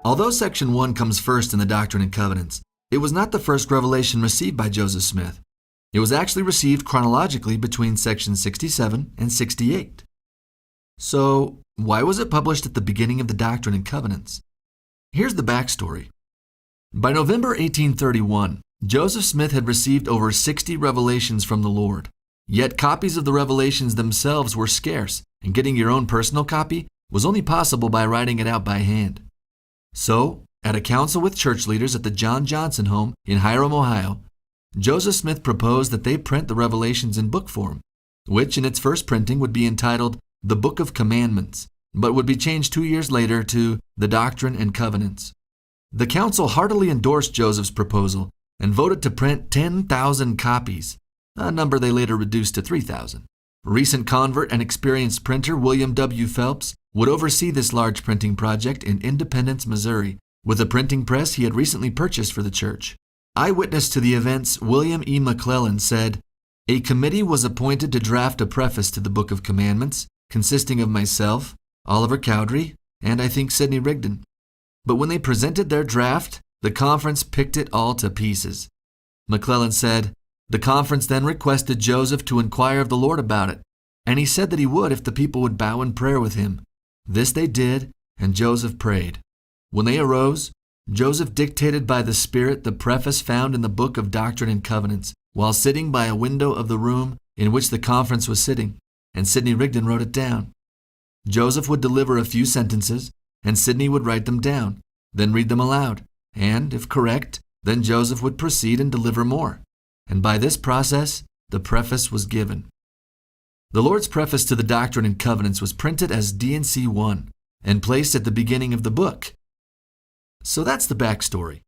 Although Section 1 comes first in the Doctrine and Covenants, it was not the first revelation received by Joseph Smith. It was actually received chronologically between Section 67 and 68. So, why was it published at the beginning of the Doctrine and Covenants? Here's the backstory. By November 1831, Joseph Smith had received over 60 revelations from the Lord. Yet copies of the revelations themselves were scarce, and getting your own personal copy was only possible by writing it out by hand. So, at a council with church leaders at the John Johnson home in Hiram, Ohio, Joseph Smith proposed that they print the revelations in book form, which in its first printing would be entitled The Book of Commandments, but would be changed 2 years later to The Doctrine and Covenants. The council heartily endorsed Joseph's proposal and voted to print 10,000 copies, a number they later reduced to 3,000. Recent convert and experienced printer William W. Phelps would oversee this large printing project in Independence, Missouri, with a printing press he had recently purchased for the church. Eyewitness to the events William E. McClellan said, "A committee was appointed to draft a preface to the Book of Commandments, consisting of myself, Oliver Cowdery, and I think Sidney Rigdon. But when they presented their draft, the conference picked it all to pieces." McClellan said, "The conference then requested Joseph to inquire of the Lord about it, and he said that he would if the people would bow in prayer with him. This they did, and Joseph prayed. When they arose, Joseph dictated by the Spirit the preface found in the Book of Doctrine and Covenants, while sitting by a window of the room in which the conference was sitting, and Sidney Rigdon wrote it down. Joseph would deliver a few sentences, and Sidney would write them down, then read them aloud, and, if correct, then Joseph would proceed and deliver more. And by this process, the preface was given." The Lord's preface to the Doctrine and Covenants was printed as D&C 1 and placed at the beginning of the book. So that's the backstory.